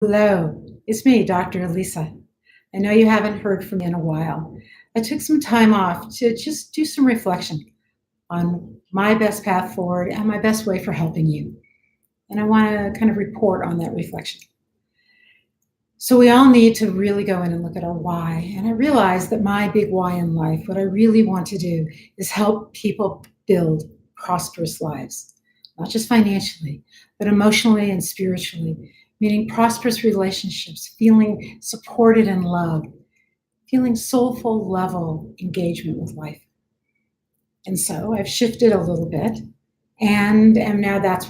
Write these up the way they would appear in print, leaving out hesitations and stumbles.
Hello, it's me, Dr. Elisa. I know you haven't heard from me in a while. I took some time off to just do some reflection on my best path forward and my best way for helping you. And I want to kind of report on that reflection. So, we all need to really go in and look at our why. And I realized that my big why in life, what I really want to do, is help people build prosperous lives, not just financially, but emotionally and spiritually, meaning prosperous relationships, feeling supported and loved, feeling soulful level engagement with life. And so I've shifted a little bit, and am now that's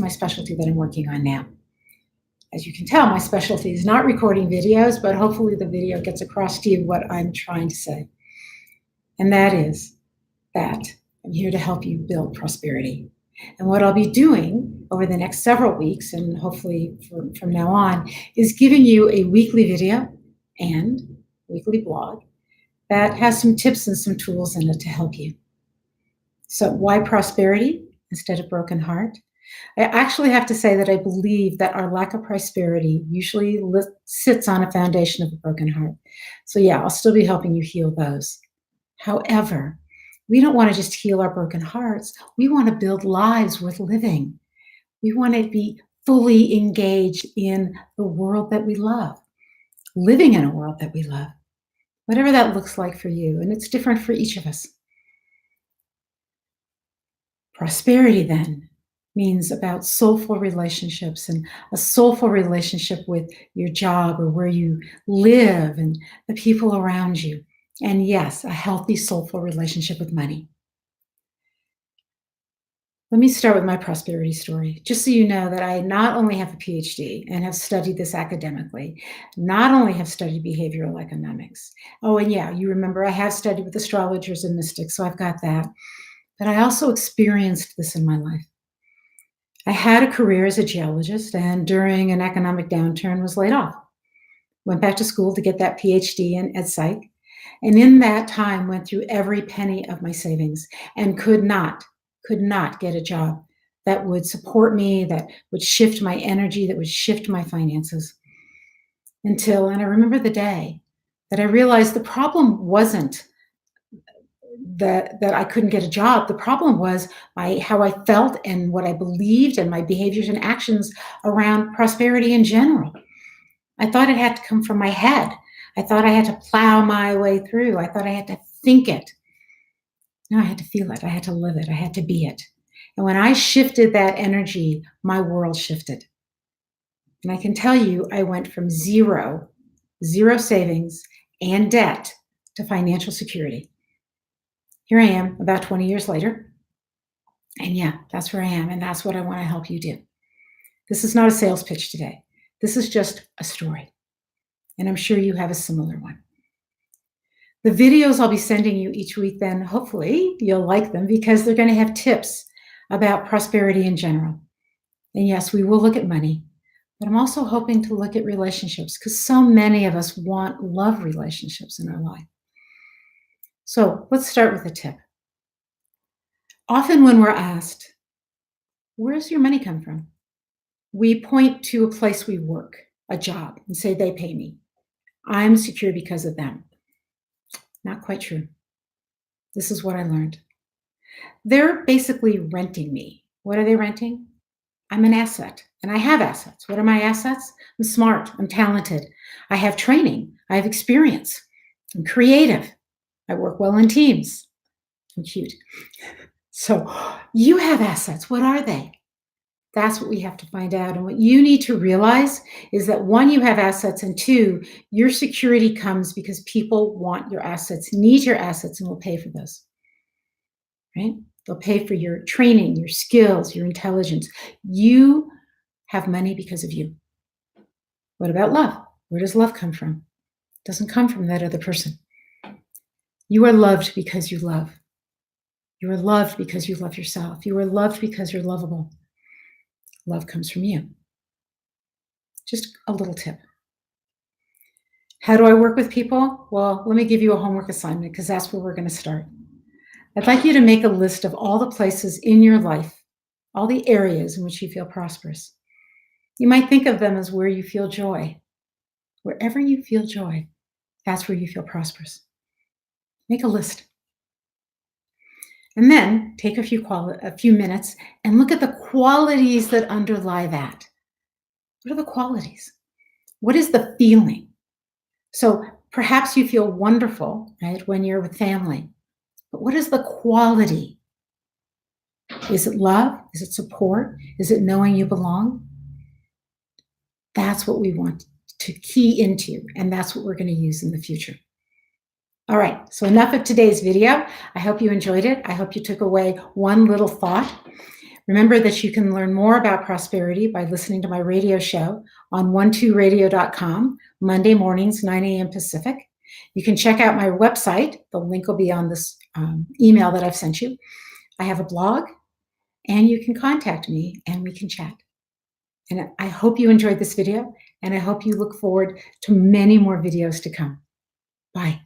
my specialty that I'm working on now. As you can tell, my specialty is not recording videos, but hopefully the video gets across to you what I'm trying to say. And that is that I'm here to help you build prosperity. And what I'll be doing over the next several weeks, and hopefully from now on, is giving you a weekly video and weekly blog that has some tips and some tools in it to help you. So, why prosperity instead of broken heart? I actually have to say that I believe that our lack of prosperity usually sits on a foundation of a broken heart. So, yeah, I'll still be helping you heal those. However, we don't want to just heal our broken hearts. We want to build lives worth living. We want to be fully engaged in the world that we love, living in a world that we love, whatever that looks like for you. And it's different for each of us. Prosperity then means about soulful relationships and a soulful relationship with your job or where you live and the people around you. And yes, a healthy, soulful relationship with money. Let me start with my prosperity story, just so you know that I not only have a PhD and have studied this academically, not only have studied behavioral economics. Oh, and yeah, you remember I have studied with astrologers and mystics, so I've got that. But I also experienced this in my life. I had a career as a geologist and during an economic downturn was laid off. Went back to school to get that PhD in ed psych. And in that time went through every penny of my savings and could not get a job that would support me, that would shift my energy, that would shift my finances. And I remember the day that I realized the problem wasn't that I couldn't get a job. The problem was how I felt and what I believed and my behaviors and actions around prosperity in general. I thought it had to come from my head. I thought I had to plow my way through. I thought I had to think it. No, I had to feel it. I had to live it. I had to be it. And when I shifted that energy, my world shifted. And I can tell you, I went from zero savings and debt to financial security. Here I am about 20 years later. And yeah, that's where I am. And that's what I want to help you do. This is not a sales pitch today. This is just a story. And I'm sure you have a similar one. The videos I'll be sending you each week, then hopefully you'll like them because they're going to have tips about prosperity in general. And yes, we will look at money, but I'm also hoping to look at relationships because so many of us want love relationships in our life. So let's start with a tip. Often when we're asked, where's your money come from? We point to a place we work, a job, and say they pay me. I'm secure because of them. Not quite true. This is what I learned. They're basically renting me. What are they renting? I'm an asset, and I have assets. What are my assets? I'm smart. I'm talented. I have training. I have experience. I'm creative. I work well in teams. I'm cute. So you have assets. What are they? That's what we have to find out. And what you need to realize is that one, you have assets, and two, your security comes because people want your assets, need your assets, and will pay for those. Right? They'll pay for your training, your skills, your intelligence. You have money because of you. What about love? Where does love come from? It doesn't come from that other person. You are loved because you love. You are loved because you love yourself. You are loved because you're lovable. Love comes from you. Just a little tip. How do I work with people? Well, let me give you a homework assignment because that's where we're going to start. I'd like you to make a list of all the places in your life, all the areas in which you feel prosperous. You might think of them as where you feel joy. Wherever you feel joy, that's where you feel prosperous. Make a list. And then take a few minutes and look at the qualities that underlie that. What are the qualities? What is the feeling? So perhaps you feel wonderful, right, when you're with family. But what is the quality? Is it love? Is it support? Is it knowing you belong? That's what we want to key into, and that's what we're going to use in the future. All right, so enough of today's video. I hope you enjoyed it. I hope you took away one little thought. Remember that you can learn more about prosperity by listening to my radio show on 12radio.com, Monday mornings, 9 a.m. Pacific. You can check out my website. The link will be on this email that I've sent you. I have a blog, and you can contact me, and we can chat. And I hope you enjoyed this video, and I hope you look forward to many more videos to come. Bye.